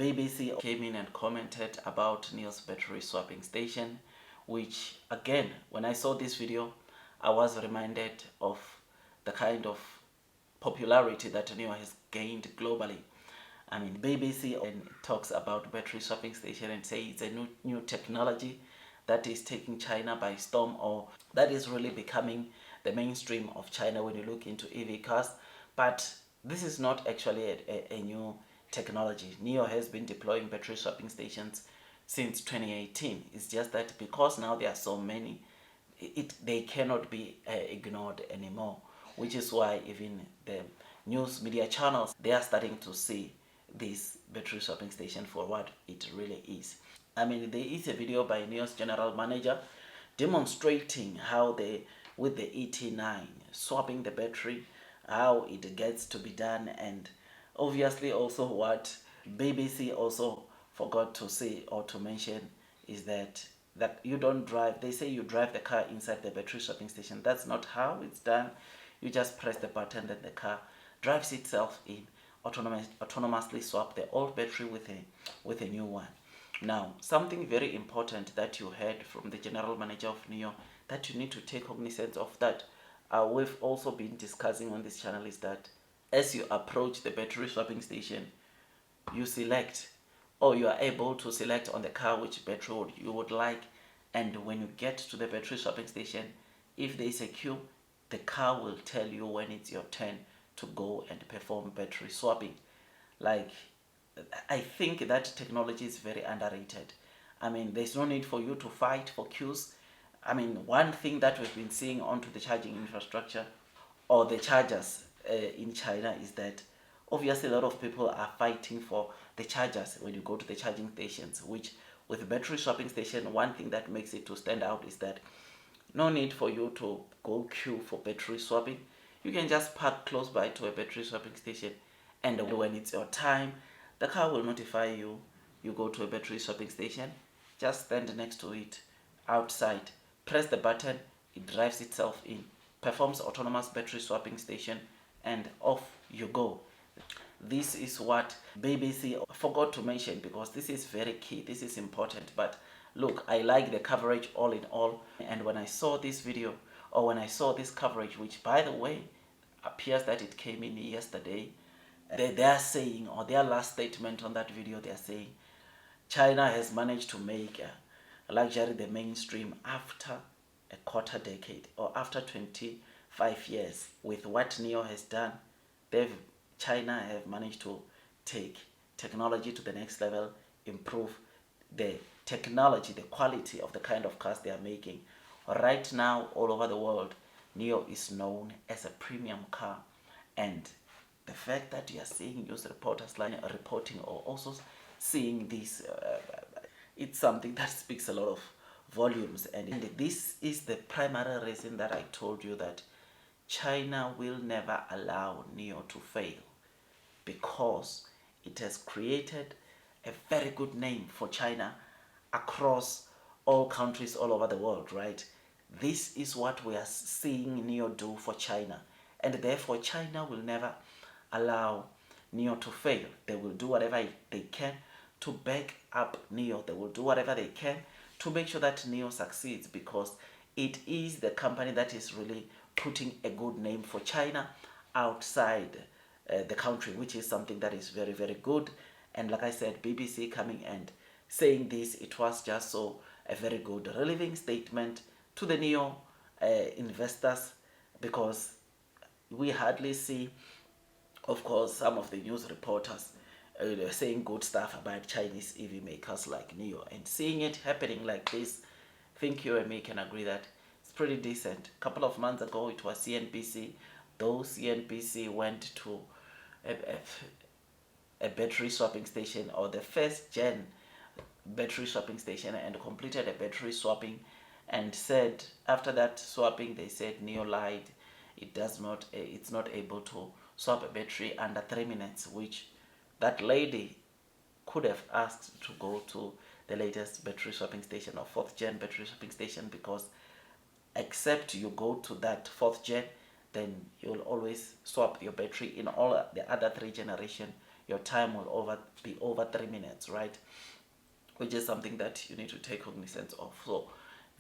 BBC came in and commented about NIO's battery swapping station, which again, when I saw this video, I was reminded of the kind of popularity that NIO has gained globally. I mean, BBC talks about battery swapping station and say it's a new technology that is taking China by storm, or that is really becoming the mainstream of China when you look into EV cars. But this is not actually a new technology. NIO has been deploying battery swapping stations since 2018. It's just that because now there are so many, they cannot be ignored anymore, which is why even the news media channels, they are starting to see this battery swapping station for what it really is. I mean, there is a video by NIO's general manager demonstrating how they, with the ET9, swapping the battery, how it gets to be done, and obviously also what BBC also forgot to say or to mention is that you don't drive. They say you drive the car inside the battery swapping station. That's not how it's done. You just press the button, then the car drives itself in, autonomously swap the old battery with a new one. Now, something very important that you heard from the general manager of NIO that you need to take cognizance of, that we've also been discussing on this channel, is that as you approach the battery swapping station, you select, or you are able to select on the car which battery you would like, and when you get to the battery swapping station, if there is a queue, the car will tell you when it's your turn to go and perform battery swapping. Like, I think that technology is very underrated. I mean, there's no need for you to fight for queues. I mean, one thing that we've been seeing onto the charging infrastructure or the chargers in China is that obviously a lot of people are fighting for the chargers when you go to the charging stations, which with the battery swapping station, one thing that makes it to stand out is that no need for you to go queue for battery swapping. You can just park close by to a battery swapping station, and when it's your time, the car will notify you. You go to a battery swapping station, just stand next to it outside, press the button, it drives itself in, performs autonomous battery swapping station, and off you go. This is what BBC forgot to mention, because this is very key, this is important. But look, I like the coverage all in all, and when I saw this video, or when I saw this coverage, which by the way appears that it came in yesterday, they are saying, or their last statement on that video, they are saying China has managed to make luxury the mainstream after a quarter decade, or after 25 years. With what NIO has done, China have managed to take technology to the next level, improve the technology, the quality of the kind of cars they are making. Right now, all over the world, NIO is known as a premium car, and the fact that you are seeing news reporters like reporting or also seeing this, it's something that speaks a lot of volumes. And this is the primary reason that I told you that China will never allow NIO to fail, because it has created a very good name for China across all countries all over the world, right? This is what we are seeing NIO do for China, and therefore China will never allow NIO to fail. They will do whatever they can to back up NIO. They will do whatever they can to make sure that NIO succeeds, because it is the company that is really putting a good name for China outside the country, which is something that is very, very good. And like I said, BBC coming and saying this, it was just so a very good relevant statement to the NIO investors, because we hardly see, of course, some of the news reporters saying good stuff about Chinese EV makers like NIO, and seeing it happening like this, I think you and me can agree that it's pretty decent. A couple of months ago, it was CNBC. Those CNBC went to a battery swapping station, or the first gen battery swapping station, and completed a battery swapping, and said after that swapping, they said NIO lied. It's not able to swap a battery under 3 minutes, which that lady could have asked to go to the latest battery swapping station, or 4th gen battery swapping station, because except you go to that 4th gen, then you'll always swap your battery. In all the other 3 generations, your time will be over 3 minutes, right? Which is something that you need to take cognizance of. So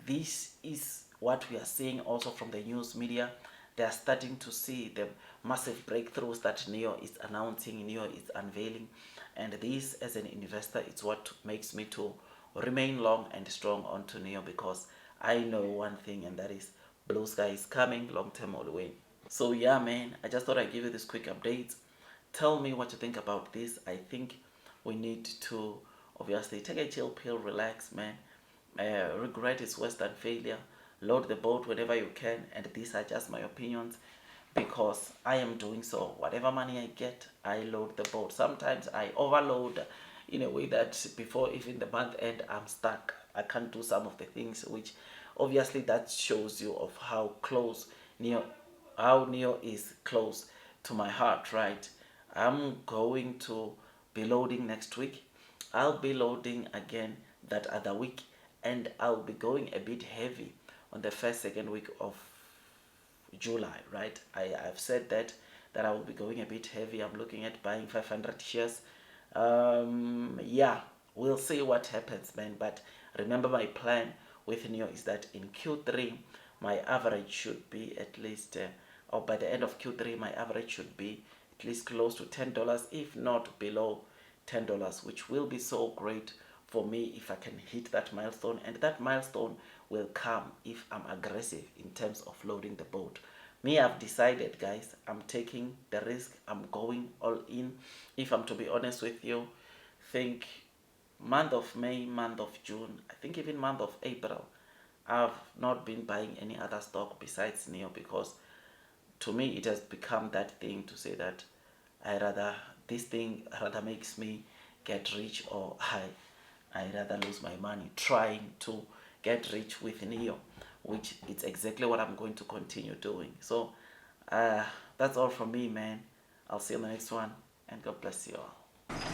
this is what we are seeing also from the news media. They are starting to see the massive breakthroughs that NIO is announcing, NIO is unveiling, and this, as an investor, it's what makes me to remain long and strong onto NIO, because I know one thing, and that is blue sky is coming, long term all the way. So yeah, man, I just thought I'd give you this quick update. Tell me what you think about this. I think we need to obviously take a chill pill, relax, man. Regret is worse than failure. Load the boat whenever you can, and these are just my opinions, because I am doing so. Whatever money I get, I load the boat. Sometimes I overload in a way that before even the month end, I'm stuck. I can't do some of the things, which obviously that shows you of how close NIO is close to my heart, right? I'm going to be loading next week. I'll be loading again that other week, and I'll be going a bit heavy on the second week of July, right? I've said that I will be going a bit heavy. I'm looking at buying 500 shares. Yeah, we'll see what happens, man. But remember, my plan with NIO is that in Q3 my average should be at least or by the end of Q3 my average should be at least close to $10, if not below $10, which will be so great for me if I can hit that milestone. And that milestone will come if I'm aggressive in terms of loading the boat. Me, I've decided, guys, I'm taking the risk. I'm going all in. If I'm to be honest with you, think month of May, month of June, I think even month of April, I've not been buying any other stock besides NIO, because to me it has become that thing to say that this thing rather makes me get rich, or I rather lose my money trying to get rich with NIO, which it's exactly what I'm going to continue doing. So that's all from me, man. I'll see you in the next one, and God bless you all.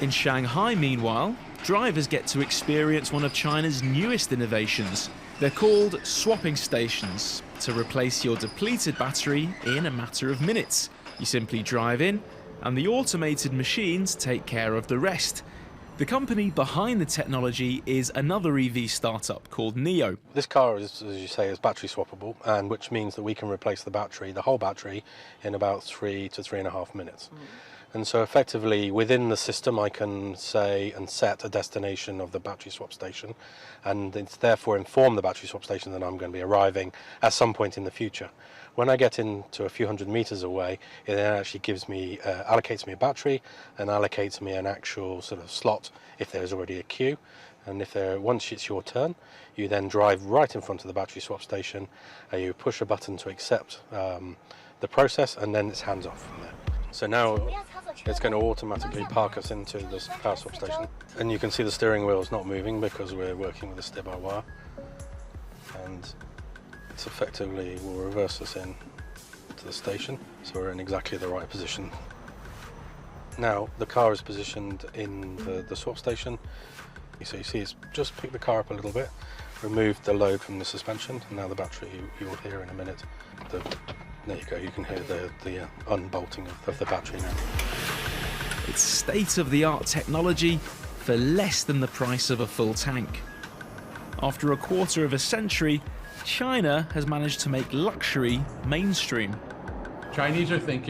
In Shanghai, meanwhile, drivers get to experience one of China's newest innovations. They're called swapping stations, to replace your depleted battery in a matter of minutes. You simply drive in, and the automated machines take care of the rest. The company behind the technology is another EV startup called NIO. This car is, as you say, is battery swappable, and which means that we can replace the battery, the whole battery, in about 3 to 3.5 minutes. And so effectively within the system I can say and set a destination of the battery swap station, and it's therefore inform the battery swap station that I'm going to be arriving at some point in the future. When I get into a few hundred meters away, it then actually gives me, allocates me a battery and allocates me an actual sort of slot if there's already a queue. And once it's your turn, you then drive right in front of the battery swap station, you push a button to accept the process, and then it's hands off from there. So now it's going to automatically park us into this power swap station. And you can see the steering wheel is not moving because we're working with a steer-by-wire. And it's effectively will reverse us in to the station. So we're in exactly the right position. Now the car is positioned in the swap station. So you see it's just picked the car up a little bit, removed the load from the suspension, and now the battery, you'll hear in a minute. There you go, you can hear the unbolting of the battery now. It's state-of-the-art technology for less than the price of a full tank. After a quarter of a century, China has managed to make luxury mainstream. Chinese are thinking